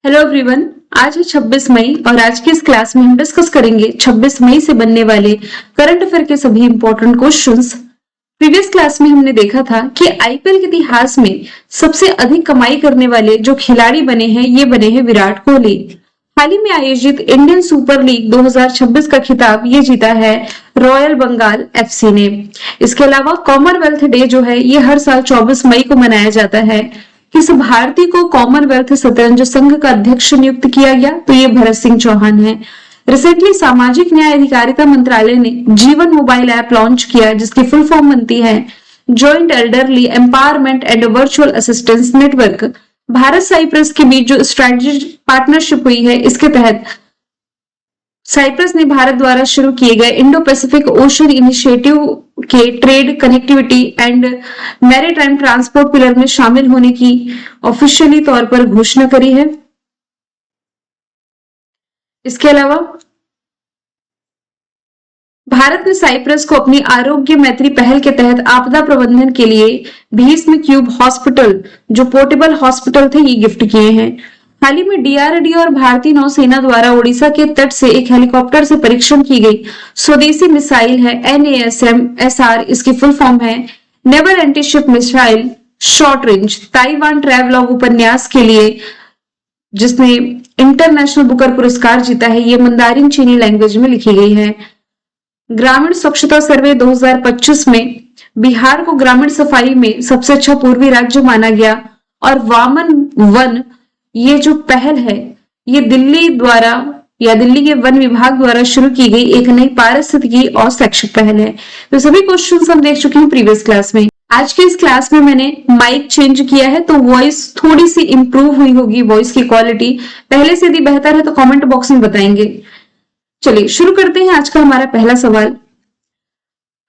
Hello everyone. आज है 26 मई और आज की इस क्लास में हम डिस्कस करेंगे 26 मई से बनने वाले करंट अफेयर के सभी इंपॉर्टेंट क्वेश्चंस। प्रीवियस क्लास में हमने देखा था कि आईपीएल के इतिहास में सबसे अधिक कमाई करने वाले जो खिलाड़ी बने हैं ये बने हैं विराट कोहली। हाल ही में आयोजित इंडियन सुपर लीग 2026 का खिताब ये जीता है रॉयल बंगाल एफसी ने। इसके अलावा कॉमनवेल्थ डे जो है ये हर साल 24 मई को मनाया जाता है। किस भारतीय को कॉमनवेल्थ शतरंज संघ का अध्यक्ष नियुक्त किया गया? तो ये भरत सिंह चौहान है। रिसेंटली सामाजिक न्याय अधिकारिता मंत्रालय ने जीवन मोबाइल ऐप लॉन्च किया जिसकी फुल फॉर्म बनती है joint elderly empowerment and virtual assistance network. Bharat Cyprus के बीच जो स्ट्रेटेजिक पार्टनरशिप हुई है इसके तहत साइप्रस ने भारत द्वारा शुरू किए गए इंडो पैसिफिक ओशन इनिशिएटिव के trade connectivity and maritime transport pillar में शामिल होने की ऑफिशियली तौर पर घोषणा करी है। इसके अलावा भारत ने साइप्रस को अपनी आरोग्य मैत्री पहल के तहत आपदा प्रबंधन के लिए भीष्म क्यूब हॉस्पिटल जो पोर्टेबल हॉस्पिटल थे ये गिफ्ट किए हैं। हाल ही में डीआरडीओ और भारतीय नौसेना द्वारा ओडिशा के तट से एक हेलीकॉप्टर से परीक्षण की गई स्वदेशी मिसाइल है NASM-SR। इसकी फुल फॉर्म है naval antiship missile short range. Taiwan travelogue उपन्यास के लिए जिसने इंटरनेशनल बुकर पुरस्कार जीता है ये मंदारिन चीनी लैंग्वेज में लिखी गई है। ग्रामीण स्वच्छता सर्वे 2025 में बिहार को ग्रामीण सफाई में सबसे अच्छा पूर्वी राज्य माना गया और वामन वन ये जो पहल है ये दिल्ली द्वारा या दिल्ली के वन विभाग द्वारा शुरू की गई एक नई पारिस्थितिकी और शैक्षिक पहल है। तो सभी क्वेश्चंस हम देख चुके हैं प्रीवियस क्लास में। आज के इस क्लास में मैंने माइक चेंज किया है तो वॉइस थोड़ी सी इंप्रूव हुई होगी, वॉइस की क्वालिटी पहले से यदि बेहतर है तो कमेंट बॉक्स में बताएंगे। चलिए शुरू करते हैं आज का हमारा पहला सवाल।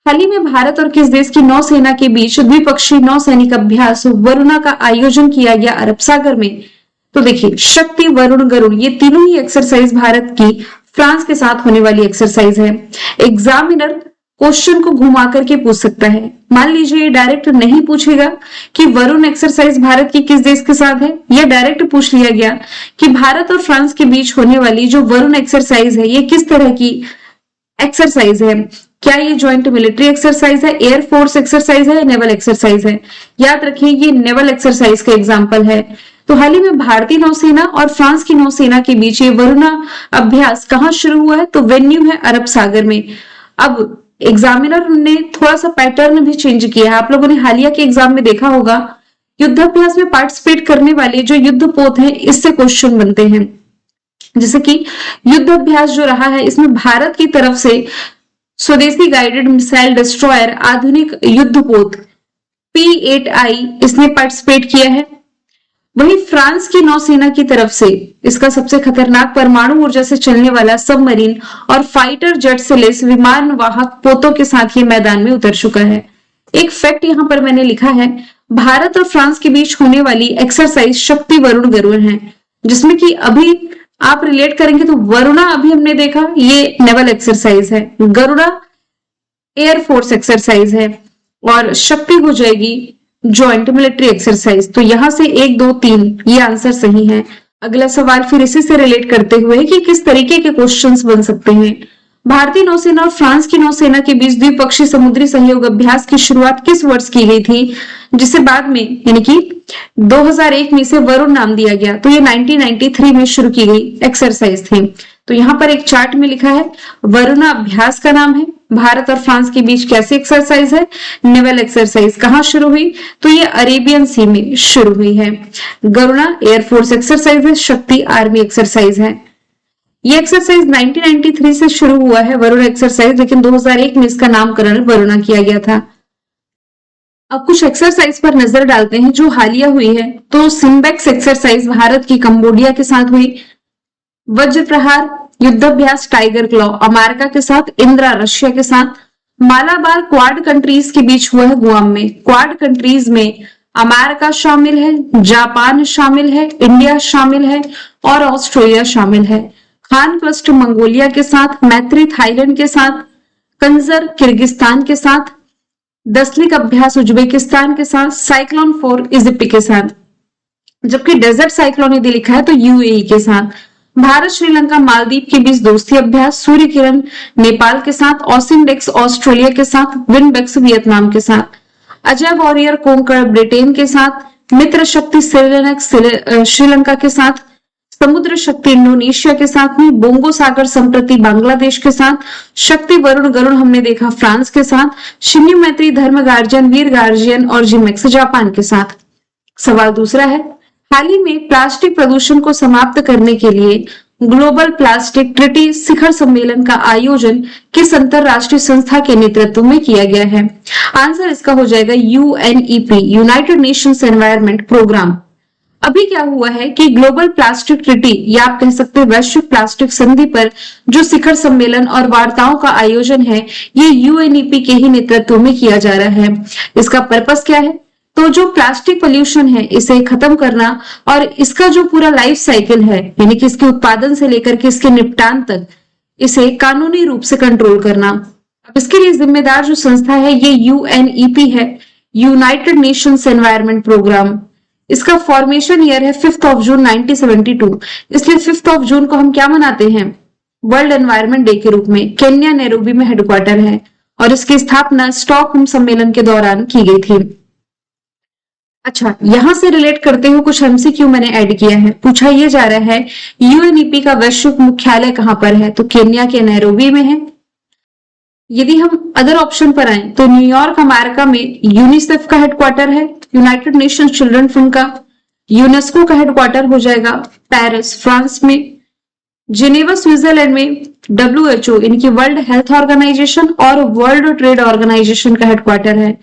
हाल ही में भारत और किस देश की नौसेना के बीच द्विपक्षीय नौसैनिक अभ्यास वरुणा का आयोजन किया गया अरब सागर में? तो देखिए शक्ति, वरुण, गरुड़ ये तीनों ही एक्सरसाइज भारत की फ्रांस के साथ होने वाली एक्सरसाइज है। एग्जामिनर क्वेश्चन को घुमा करके पूछ सकता है। मान लीजिए डायरेक्ट नहीं पूछेगा कि वरुण एक्सरसाइज भारत की किस देश के साथ है, या डायरेक्ट पूछ लिया गया कि भारत और फ्रांस के बीच होने वाली जो वरुण एक्सरसाइज है ये किस तरह की एक्सरसाइज है। क्या ये ज्वाइंट मिलिट्री एक्सरसाइज है, एयरफोर्स एक्सरसाइज है, नेवल एक्सरसाइज है? याद रखिए ये नेवल एक्सरसाइज का एग्जाम्पल है। तो हाल ही में भारतीय नौसेना और फ्रांस की नौसेना के बीच ये वरुणा अभ्यास कहाँ शुरू हुआ है? तो वेन्यू है अरब सागर में। अब एग्जामिनर ने थोड़ा सा पैटर्न भी चेंज किया है। आप लोगों ने हालिया के एग्जाम में देखा होगा युद्धाभ्यास में पार्टिसिपेट करने वाले जो युद्धपोत हैं इससे क्वेश्चन बनते हैं। जैसे कि युद्धाभ्यास जो रहा है इसमें भारत की तरफ से स्वदेशी गाइडेड मिसाइल डिस्ट्रॉयर आधुनिक युद्धपोत P8I इसने पार्टिसिपेट किया है। वहीं फ्रांस की नौसेना की तरफ से इसका सबसे खतरनाक परमाणु ऊर्जा से चलने वाला सबमरीन और फाइटर जेट से लेस विमान वाहक पोतों के साथ ये मैदान में उतर चुका है। एक फैक्ट यहां पर मैंने लिखा है, भारत और फ्रांस के बीच होने वाली एक्सरसाइज शक्ति, वरुण, गरुड़ है, जिसमें कि अभी आप रिलेट करेंगे तो वरुणा अभी हमने देखा ये नेवल एक्सरसाइज है, गरुड़ा एयरफोर्स एक्सरसाइज है और शक्ति हो जाएगी ज्वाइंट मिलिट्री एक्सरसाइज। तो यहां से 1, 2, 3 ये आंसर सही है। अगला सवाल फिर इसी से रिलेट करते हुए कि किस तरीके के क्वेश्चंस बन सकते हैं। भारतीय नौसेना और फ्रांस की नौसेना के बीच द्विपक्षीय समुद्री सहयोग अभ्यास की शुरुआत किस वर्ष की गई थी, जिसे बाद में यानी कि 2001 में इसे वरुण नाम दिया गया? तो ये 1993 में शुरू की गई एक्सरसाइज थी। तो यहाँ पर एक चार्ट में लिखा है वरुणा अभ्यास का नाम है। भारत और फ्रांस के बीच कैसी एक्सरसाइज है? Naval exercise. कहाँ शुरू हुई? तो ये अरेबियन सी में शुरू हुई है। गरुड़ा एयरफोर्स एक्सरसाइज है, शक्ति आर्मी एक्सरसाइज है। ये एक्सरसाइज 1993 से शुरू हुआ है वरुण एक्सरसाइज, लेकिन 2001 में इसका नामकरण वरुणा किया गया था। अब कुछ एक्सरसाइज पर नजर डालते हैं जो हालिया हुई है। तो सिम्बेक्स एक्सरसाइज भारत की कंबोडिया के साथ हुई। वज्र प्रहार युद्धाभ्यास टाइगर क्लॉ अमेरिका के साथ, इंदिरा रशिया के साथ। मालाबार क्वाड कंट्रीज के बीच हुआ है गुआम में। क्वाड कंट्रीज में अमेरिका शामिल है, जापान शामिल है, इंडिया शामिल है और ऑस्ट्रेलिया शामिल है। खान क्लस्ट मंगोलिया के साथ, मैत्री थाईलैंड के साथ, कंजर किर्गिस्तान के साथ, दसलिक अभ्यास उज्बेकिस्तान के साथ, साइक्लोन 4 इजिप्ट के साथ। जबकि डेजर्ट साइक्लोन यदि लिखा है तो यूएई के साथ। भारत श्रीलंका मालदीव के बीच दोस्ती अभ्यास, सूर्य किरण नेपाल के साथ, ऑसिनडेक्स ऑस्ट्रेलिया के साथ, विनबेक्स वियतनाम के साथ, अजय वॉरियर कोंकण ब्रिटेन के साथ, मित्र शक्ति श्रीलंका के साथ, समुद्र शक्ति इंडोनेशिया के साथ में, बोंगो सागर संप्रति बांग्लादेश के साथ, शक्ति वरुण गरुड़ हमने देखा फ्रांस के साथ, शिन्यू मैत्री धर्म गार्जियन वीर गार्जियन और जिमेक्स जापान के साथ। सवाल दूसरा है, हाल ही में प्लास्टिक प्रदूषण को समाप्त करने के लिए ग्लोबल प्लास्टिक ट्रीटी शिखर सम्मेलन का आयोजन किस अंतरराष्ट्रीय संस्था के नेतृत्व में किया गया है? आंसर इसका हो जाएगा UNEP, United Nations Environment Programme. अभी क्या हुआ है कि ग्लोबल प्लास्टिक ट्रीटी या आप कह सकते हैं वैश्विक प्लास्टिक संधि पर जो शिखर सम्मेलन और वार्ताओं का आयोजन है, ये यूएनईपी के ही नेतृत्व में किया जा रहा है। इसका पर्पस क्या है? तो जो प्लास्टिक पोल्यूशन है इसे खत्म करना और इसका जो पूरा लाइफ साइकिल है, यानी कि इसके उत्पादन से लेकर के इसके निपटान तक, इसे कानूनी रूप से कंट्रोल करना। अब इसके लिए जिम्मेदार जो संस्था है ये यूएनईपी है, यूनाइटेड नेशंस एनवायरनमेंट प्रोग्राम। इसका फॉर्मेशन ईयर है 5 जून 1972, इसलिए 5 जून को हम क्या मनाते हैं? वर्ल्ड एनवायरनमेंट डे के रूप में। केन्या नैरोबी में हेडक्वार्टर है और इसकी स्थापना स्टॉकहोम सम्मेलन के दौरान की गई थी। अच्छा, यहां से रिलेट करते हुए कुछ एमसीक्यू मैंने ऐड किया है। पूछा यह जा रहा है यूएनईपी का वैश्विक मुख्यालय कहां पर है? तो केन्या के नैरोबी में है। यदि हम अदर ऑप्शन पर आए तो न्यूयॉर्क अमेरिका में यूनिसेफ का हेडक्वार्टर है, यूनाइटेड नेशन चिल्ड्रन फंड का, यूनेस्को का हेडक्वार्टर हो जाएगा पेरिस फ्रांस में, जिनेवा स्विट्जरलैंड में डब्ल्यूएचओ इनकी वर्ल्ड हेल्थ ऑर्गेनाइजेशन और वर्ल्ड ट्रेड ऑर्गेनाइजेशन का हेडक्वार्टर है।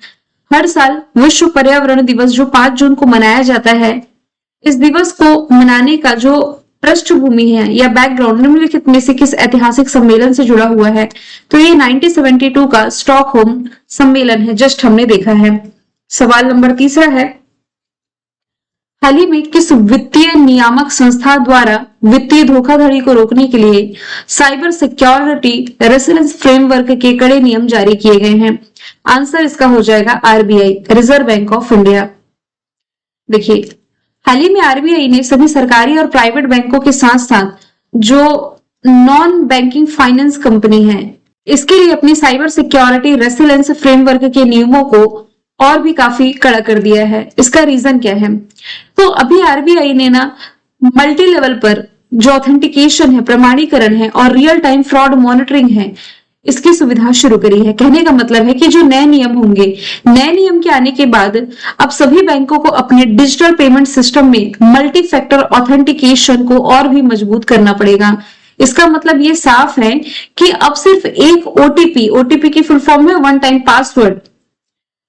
हर साल विश्व पर्यावरण दिवस जो 5 जून को मनाया जाता है, इस दिवस को मनाने का जो पृष्ठभूमि है या बैकग्राउंड निम्नलिखित में से किस ऐतिहासिक सम्मेलन से जुड़ा हुआ है? तो ये 1972 का स्टॉकहोम सम्मेलन है, जस्ट हमने देखा है। सवाल नंबर तीसरा है, हाल ही में किस वित्तीय नियामक संस्था द्वारा वित्तीय धोखाधड़ी को रोकने के लिए साइबर सिक्योरिटी रेसिलेंस फ्रेमवर्क के कड़े नियम जारी किए गए हैं? आंसर इसका हो जाएगा RBI, reserve bank of India. देखिए, हाल ही में आरबीआई ने सभी सरकारी और प्राइवेट बैंकों के साथ साथ जो नॉन बैंकिंग फाइनेंस कंपनी है, इसके लिए अपनी साइबर सिक्योरिटी रेसिलेंस फ्रेमवर्क के नियमों को और भी काफी कड़ा कर दिया है। इसका रीजन क्या है? तो अभी आरबीआई ने ना मल्टी लेवल पर जो ऑथेंटिकेशन है, प्रमाणीकरण है और रियल टाइम फ्रॉड मॉनिटरिंग है, इसकी सुविधा शुरू करी है। कहने का मतलब है कि जो नए नियम होंगे, नए नियम के आने के बाद अब सभी बैंकों को अपने डिजिटल पेमेंट सिस्टम में मल्टी फैक्टर ऑथेंटिकेशन को और भी मजबूत करना पड़ेगा। इसका मतलब ये साफ है कि अब सिर्फ एक ओटीपी की फुल फॉर्म है वन टाइम पासवर्ड,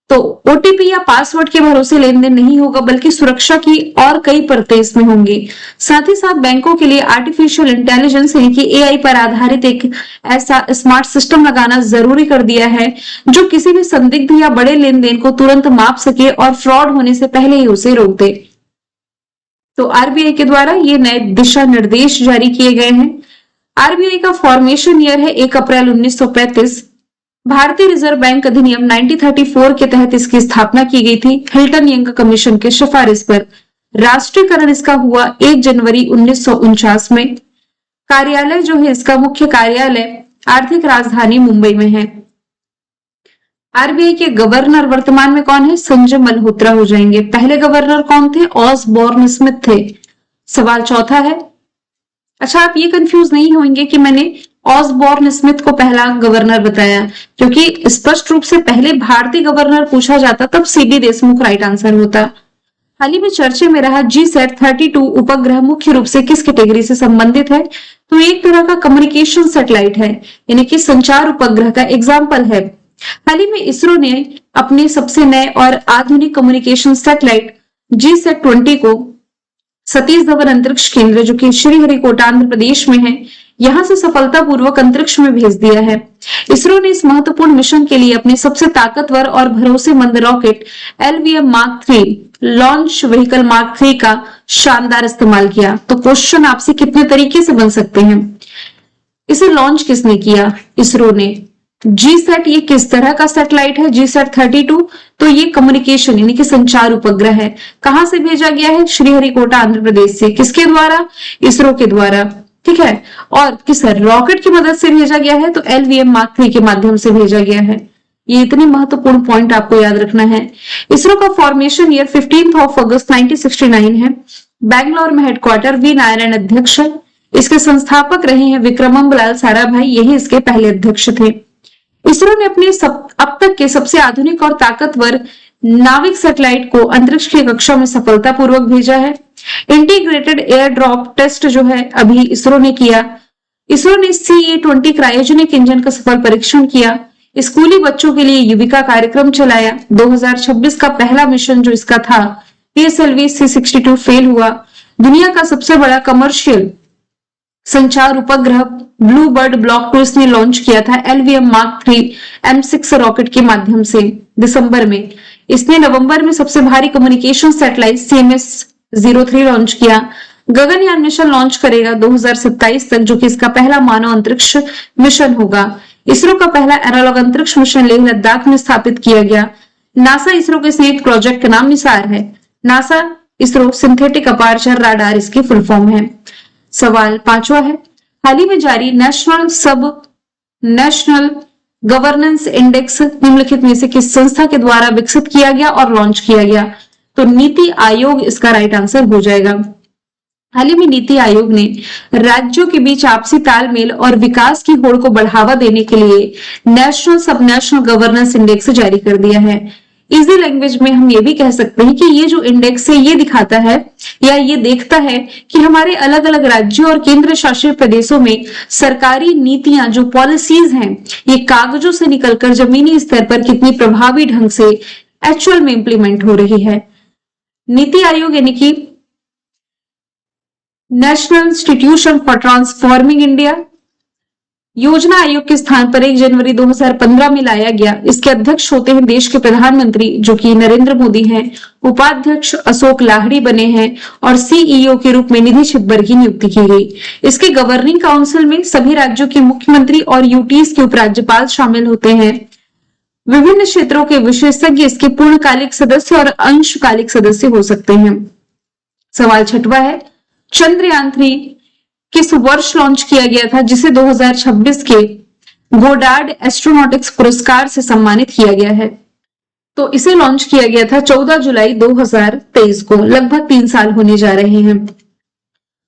तो ओटीपी या पासवर्ड के भरोसे लेन देन नहीं होगा, बल्कि सुरक्षा की और कई परतें इसमें होंगी। साथ ही साथ बैंकों के लिए आर्टिफिशियल इंटेलिजेंस यानी कि एआई पर आधारित एक ऐसा स्मार्ट सिस्टम लगाना जरूरी कर दिया है जो किसी भी संदिग्ध या बड़े लेन देन को तुरंत माप सके और फ्रॉड होने से पहले ही उसे रोक दे। तो आरबीआई के द्वारा ये नए दिशा निर्देश जारी किए गए हैं। आरबीआई का फॉर्मेशन ईयर है 1 अप्रैल 1935। भारतीय रिजर्व बैंक अधिनियम 1934 के तहत इसकी स्थापना की गई थी हिल्टन यंग कमीशन के सिफारिश पर। राष्ट्रीयकरण इसका हुआ 1 जनवरी 1949 में। कार्यालय जो है, इसका मुख्य कार्यालय आर्थिक राजधानी मुंबई में है। आरबीआई के गवर्नर वर्तमान में कौन है? संजय मल्होत्रा हो जाएंगे। पहले गवर्नर कौन थे? ऑसबॉर्न स्मिथ थे। सवाल चौथा है, अच्छा आप ये कंफ्यूज नहीं होंगे कि मैंने ऑसबॉर्न स्मिथ को पहला गवर्नर बताया, क्योंकि स्पष्ट रूप से पहले भारतीय गवर्नर पूछा जाता तब सीबी देशमुख राइट आंसर होता। हाल ही में चर्चे में रहा GSAT-32 उपग्रह मुख्य रूप से किस कैटेगरी से संबंधित है? तो एक तरह का कम्युनिकेशन सैटेलाइट है, यानी कि संचार उपग्रह का एग्जाम्पल है। हाल ही में इसरो ने अपने सबसे नए और आधुनिक कम्युनिकेशन सैटेलाइट GSAT-20 को सतीश धवन अंतरिक्ष केंद्र जो कि श्रीहरिकोटा आंध्र प्रदेश में है, यहां से सफलतापूर्वक अंतरिक्ष में भेज दिया है। इसरो ने इस महत्वपूर्ण मिशन के लिए अपने सबसे ताकतवर और भरोसेमंद rocket LVM Mark 3 launch vehicle Mark 3 का शानदार इस्तेमाल किया। तो क्वेश्चन आपसे कितने तरीके से बन सकते हैं? इसे लॉन्च किसने किया? इसरो ने। जीसैट ये किस तरह का सैटेलाइट है? जीसैट 32 तो ये कम्युनिकेशन यानी कि संचार उपग्रह है। कहां से भेजा गया है? श्रीहरिकोटा आंध्र प्रदेश से। किसके द्वारा? इसरो के द्वारा। ठीक है, और किस रॉकेट की मदद से भेजा गया है? तो LVM Mark 3 के माध्यम से भेजा गया है। ये इतनी महत्वपूर्ण पॉइंट आपको याद रखना है। इसरो का फॉर्मेशन ईयर 15 अगस्त 1969 है। बैंगलोर में हेडक्वार्टर, वी नारायण अध्यक्ष। इसके संस्थापक रहे हैं विक्रमम्बलाल साराभाई, यही इसके पहले अध्यक्ष थे। इसरो ने अपने अब तक के सबसे आधुनिक और ताकतवर नाविक सैटेलाइट को अंतरिक्ष की कक्षा में सफलतापूर्वक भेजा है। इंटीग्रेटेड एयर ड्रॉप टेस्ट जो है अभी इसरो ने किया। इसरो ने CA-20 क्रायोजेनिक इंजन का सफल परीक्षण किया। स्कूली बच्चों के लिए युविका कार्यक्रम चलाया। 2026 का पहला मिशन जो इसका था PSLV C-62 फेल हुआ। दुनिया का सबसे बड़ा कमर्शियल संचार उपग्रह ब्लू बर्ड ब्लॉक 2 इसने लॉन्च किया था LVM Mark 3 M6 रॉकेट के माध्यम से दिसंबर में। इसने नवंबर में सबसे भारी कम्युनिकेशन सैटेलाइट CMS-03 लॉन्च किया। गगनयान मिशन लॉन्च करेगा 2027 तक, जो कि इसका पहला मानव अंतरिक्ष मिशन होगा। इसरो का पहला एनालॉग अंतरिक्ष मिशन लेह लद्दाख में स्थापित किया गया। नासा इसरो के संयुक्त प्रोजेक्ट का नाम निसार है। NASA ISRO synthetic aperture radar इसकी फुल फॉर्म है। सवाल 5वां है, हाल ही में जारी नेशनल गवर्नेंस इंडेक्स निम्नलिखित में से किस संस्था के द्वारा विकसित किया गया और लॉन्च किया गया? तो नीति आयोग इसका राइट आंसर हो जाएगा। हाल ही में नीति आयोग ने राज्यों के बीच आपसी तालमेल और विकास की होड़ को बढ़ावा देने के लिए नेशनल सब नेशनल गवर्नेंस इंडेक्स जारी कर दिया है। इजी लैंग्वेज में हम ये भी कह सकते हैं कि ये जो इंडेक्स है ये दिखाता है या ये देखता है कि हमारे अलग अलग राज्यों और केंद्र शासित प्रदेशों में सरकारी नीतियां जो पॉलिसीज हैं ये कागजों से निकलकर जमीनी स्तर पर कितनी प्रभावी ढंग से एक्चुअल में इंप्लीमेंट हो रही है। नीति आयोग यानी कि national institution for transforming India योजना आयोग के स्थान पर 1 जनवरी 2015 में लाया गया। इसके अध्यक्ष होते हैं देश के प्रधानमंत्री जो कि नरेंद्र मोदी हैं। उपाध्यक्ष अशोक लाहिड़ी बने हैं और CEO के रूप में निधि छिब्बर की नियुक्ति की गई। इसके गवर्निंग काउंसिल में सभी राज्यों के मुख्यमंत्री और यूटीज के उपराज्यपाल शामिल होते हैं। विभिन्न क्षेत्रों के विशेषज्ञ इसके पूर्णकालिक सदस्य और अंशकालिक सदस्य हो सकते हैं। सवाल 6वां है, चंद्रयान 3 किस वर्ष लॉन्च किया गया था जिसे 2026 के गोडार्ड एस्ट्रोनॉटिक्स पुरस्कार से सम्मानित किया गया है? तो इसे लॉन्च किया गया था 14 जुलाई 2023 को। लगभग 3 साल होने जा रहे हैं।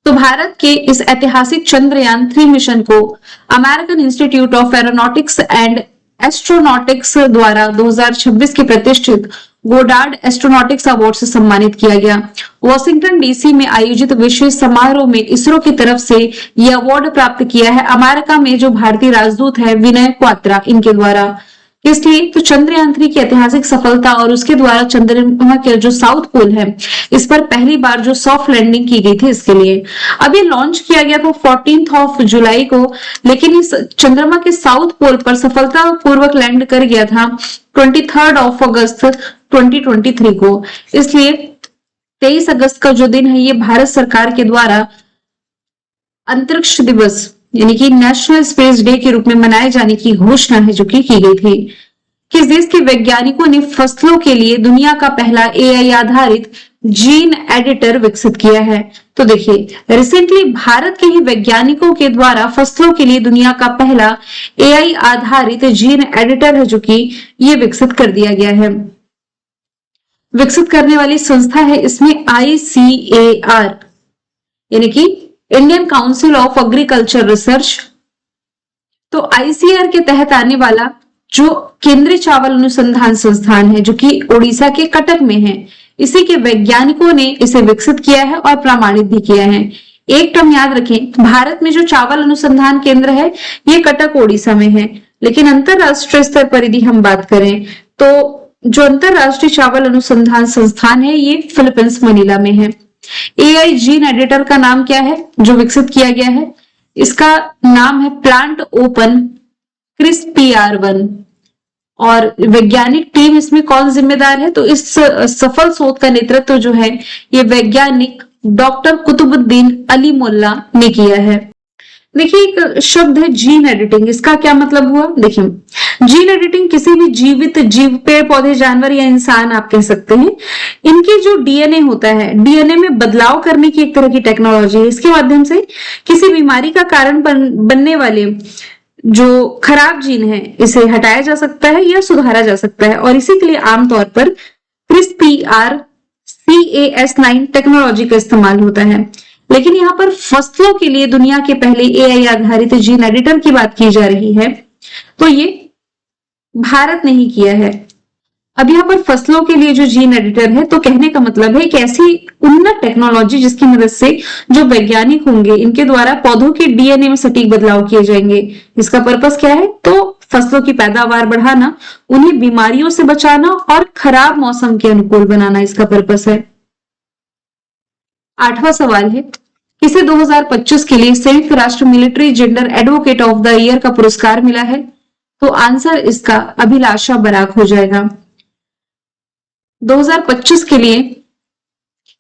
तो भारत के इस ऐतिहासिक चंद्रयान 3 मिशन को American institute of aeronautics and astronautics द्वारा 2026 के प्रतिष्ठित गोडार्ड एस्ट्रोनॉटिक्स अवार्ड से सम्मानित किया गया। वॉशिंगटन DC में आयोजित विशेष समारोह में इसरो की तरफ से यह अवार्ड प्राप्त किया है अमेरिका में जो भारतीय राजदूत है विनय क्वात्रा, इनके द्वारा। इसलिए तो चंद्रयान 3 की ऐतिहासिक सफलता और उसके द्वारा चंद्रमा के जो साउथ पोल है इस पर पहली बार जो सॉफ्ट लैंडिंग की गई थी इसके लिए। अभी लॉन्च किया गया था 14 जुलाई को, लेकिन इस चंद्रमा के साउथ पोल पर सफलतापूर्वक लैंड कर गया था 23 अगस्त 2023 को। इसलिए 23 अगस्त का जो दिन है ये भारत सरकार के द्वारा अंतरिक्ष दिवस यानी कि नेशनल स्पेस डे के रूप में मनाए जाने की घोषणा है जो की गई थी। किस देश के वैज्ञानिकों ने फसलों के लिए दुनिया का पहला AI आधारित जीन एडिटर विकसित किया है? तो देखिए रिसेंटली भारत के ही वैज्ञानिकों के द्वारा फसलों के लिए दुनिया का पहला AI आधारित जीन एडिटर है जो कि ये विकसित कर दिया गया है। विकसित करने वाली संस्था है इसमें ICAR यानी कि Indian council of agriculture research. तो ICAR के तहत आने वाला जो केंद्रीय चावल अनुसंधान संस्थान है जो कि ओडिशा के कटक में है, इसी के वैज्ञानिकों ने इसे विकसित किया है और प्रमाणित भी किया है। एक टर्म याद रखें, भारत में जो चावल अनुसंधान केंद्र है ये कटक ओडिशा में है, लेकिन अंतरराष्ट्रीय स्तर पर यदि हम बात करें तो जो अंतरराष्ट्रीय चावल अनुसंधान संस्थान है ये फिलीपींस मनीला में है। AI जीन एडिटर का नाम क्या है जो विकसित किया गया है? इसका नाम है प्लांट ओपन CRISPR-1 और वैज्ञानिक टीम इसमें कौन जिम्मेदार है? तो इस सफल शोध का नेतृत्व जो है ये वैज्ञानिक डॉक्टर कुतुबुद्दीन अली मोल्ला ने किया है। देखिए एक शब्द है जीन एडिटिंग, इसका क्या मतलब हुआ? देखिए जीन एडिटिंग किसी भी जीवित जीव, पेड़ पौधे, जानवर या इंसान आप कह सकते हैं, इनके जो डीएनए होता है, डीएनए में बदलाव करने की एक तरह की टेक्नोलॉजी है। इसके माध्यम से किसी बीमारी का कारण बनने वाले जो खराब जीन है इसे हटाया जा सकता है या सुधारा जा सकता है, और इसी के लिए आमतौर पर CRISPR-Cas9 टेक्नोलॉजी का इस्तेमाल होता है। लेकिन यहाँ पर फसलों के लिए दुनिया के पहले एआई आधारित जीन एडिटर की बात की जा रही है, तो ये भारत ने ही किया है। अब यहाँ पर फसलों के लिए जो जीन एडिटर है, तो कहने का मतलब है कि ऐसी उन्नत टेक्नोलॉजी जिसकी मदद से जो वैज्ञानिक होंगे इनके द्वारा पौधों के डीएनए में सटीक बदलाव किए जाएंगे। इसका पर्पस क्या है? तो फसलों की पैदावार बढ़ाना, उन्हें बीमारियों से बचाना और खराब मौसम के अनुकूल बनाना इसका पर्पस है। 8वां सवाल है, किसे 2025 के लिए संयुक्त राष्ट्र military gender advocate of the year का पुरस्कार मिला है? तो आंसर इसका अभिलाषा बराक हो जाएगा। 2025 के लिए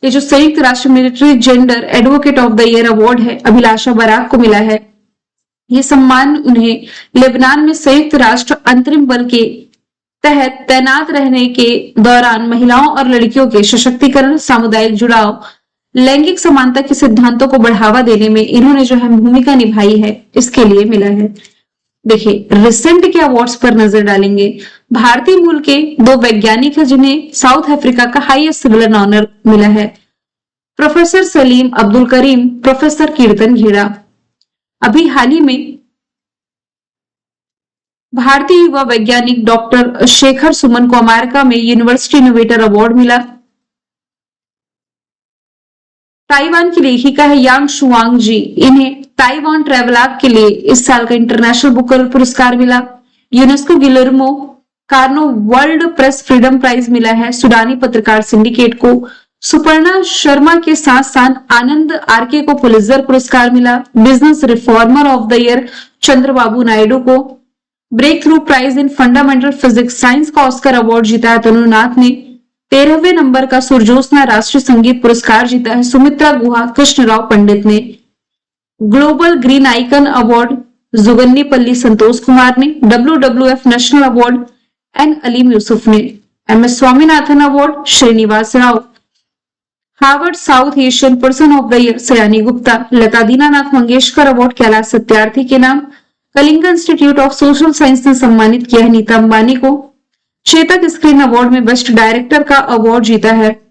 ये जो संयुक्त राष्ट्र military gender advocate of the year award है, अभिलाषा बराक को मिला है। ये सम्मान उन्हें लेबनान में संयुक्त राष्ट्र अंतरिम बल के तहत तैनात रहने के दौरान महिलाओं और लड़कियों के सशक्तिकरण, सामुदायिक जुड़ाव, लैंगिक समानता के सिद्धांतों को बढ़ावा देने में इन्होंने जो है भूमिका निभाई है, इसके लिए मिला है। देखिए रिसेंट के अवार्ड्स पर नजर डालेंगे। भारतीय मूल के 2 वैज्ञानिक हैं जिन्हें साउथ अफ्रीका का हाईएस्ट सिविलियन ऑनर मिला है, प्रोफेसर सलीम अब्दुल करीम, प्रोफेसर कीर्तन घेड़ा। अभी हाल ही में भारतीय युवा वैज्ञानिक डॉक्टर शेखर सुमन को अमेरिका में यूनिवर्सिटी इनोवेटर अवार्ड मिला। ताइवान की लेखिका है यांग शुआंग जी, इन्हें ताइवान ट्रेवलॉग के लिए इस साल का इंटरनेशनल बुकर पुरस्कार मिला। UNESCO Guillermo Cano World Press Freedom Prize मिला है। सुडानी पत्रकार सिंडिकेट को सुपर्णा शर्मा के साथ साथ आनंद आरके को पुलित्जर पुरस्कार मिला। Business reformer of the year Chandrababu Naidu को। Breakthrough prize in fundamental physics science का ऑस्कर अवार्ड जीता है तनुनाथ ने। 13वें नंबर का सुरजोत्सना राष्ट्रीय संगीत पुरस्कार जीता है सुमित्रा गुहा कृष्णराव पंडित ने। Global green icon award Jugannipalli Santosh Kumar ने। WWF national award N Aleem Yusuf ने। MS Swaminathan award Srinivas Rao. Harvard South Asian person of the year Sayani Gupta. Lata Dinanath Mangeshkar award Kailash Satyarthi के नाम। Kalinga institute of social science ने सम्मानित किया है नीता अंबानी को। चेतक स्क्रीन अवार्ड में बेस्ट डायरेक्टर का अवार्ड जीता है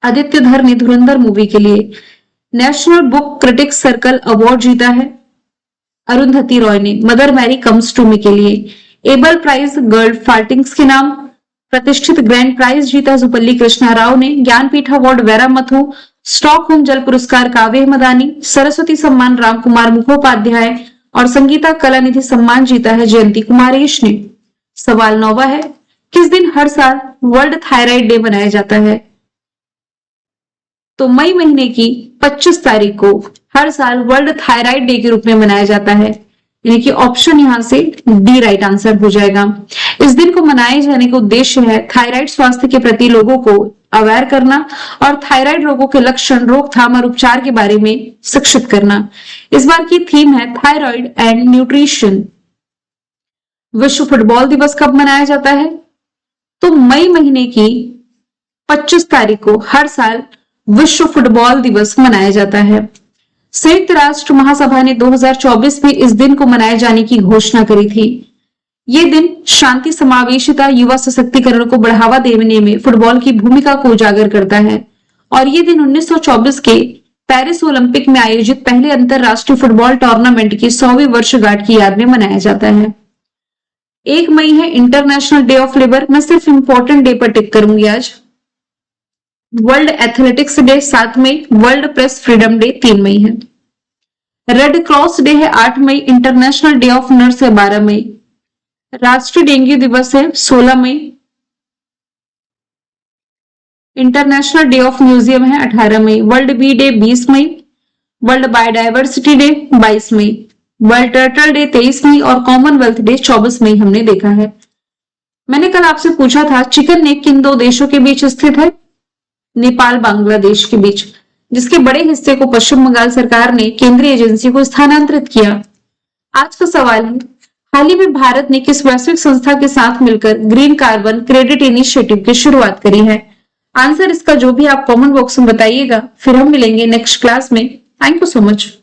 आदित्य धर ने धुरंधर मूवी के लिए। National book critics circle award जीता है अरुंधति रॉय ने mother Mary comes to me के लिए। एबल प्राइज गर्ल फाल्टिंग्स के नाम। प्रतिष्ठित ग्रैंड प्राइज जीता जुपल्ली कृष्णा राव ने। ज्ञानपीठ अवार्ड वैरा मथु। स्टॉकहोम जल पुरस्कार काव्य मदानी। सरस्वती सम्मान राम कुमार मुखोपाध्याय और संगीता कलानिधि सम्मान जीता है जयंती कुमारेश ने। सवाल 9वां है, किस दिन हर साल वर्ल्ड थायराइड डे मनाया जाता है? तो मई महीने की 25 तारीख को हर साल वर्ल्ड थायराइड डे के रूप में मनाया जाता है, यानी कि ऑप्शन यहां से डी राइट आंसर हो जाएगा। इस दिन को मनाए जाने का उद्देश्य है थायराइड स्वास्थ्य के प्रति लोगों को अवेयर करना और थायराइड रोगों के लक्षण, रोकथाम और उपचार के बारे में शिक्षित करना। इस बार की थीम है थायराइड एंड न्यूट्रिशन। विश्व फुटबॉल दिवस कब मनाया जाता है? तो मई महीने की 25 तारीख को हर साल विश्व फुटबॉल दिवस मनाया जाता है। संयुक्त राष्ट्र महासभा ने 2024 में इस दिन को मनाए जाने की घोषणा करी थी। ये दिन शांति, समावेशिता, युवा सशक्तिकरण को बढ़ावा देने में फुटबॉल की भूमिका को उजागर करता है और ये दिन 1924 के पेरिस ओलंपिक में आयोजित पहले अंतरराष्ट्रीय फुटबॉल टूर्नामेंट की 100वीं वर्षगांठ की याद में मनाया जाता है। 1 मई है इंटरनेशनल डे ऑफ लेबर। मैं सिर्फ इंपॉर्टेंट डे पर टिक करूंगी आज। वर्ल्ड एथलेटिक्स डे 7 मई। वर्ल्ड प्रेस फ्रीडम डे 3 मई है। रेड क्रॉस डे है 8 मई। इंटरनेशनल डे ऑफ नर्स है 12 मई। राष्ट्रीय डेंगू दिवस है 16 मई। इंटरनेशनल डे ऑफ म्यूजियम है 18 मई। वर्ल्ड बी डे 20 मई। वर्ल्ड बायोडाइवर्सिटी डे 22 मई। वर्ल्ड टर्टल डे 23 मई और कॉमनवेल्थ डे 24 मई हमने देखा है। मैंने कल आपसे पूछा था चिकन नेक किन 2 देशों के बीच स्थित है? नेपाल बांग्लादेश के बीच। जिसके बड़े हिस्से को पश्चिम बंगाल सरकार ने केंद्रीय एजेंसी को स्थानांतरित किया। आज का सवाल है, हाल ही में भारत ने किस वैश्विक संस्था के साथ मिलकर ग्रीन कार्बन क्रेडिट इनिशिएटिव की शुरुआत करी है? आंसर इसका जो भी आप कमेंट बॉक्स में बताइएगा। फिर हम मिलेंगे नेक्स्ट क्लास में। Thank you so much.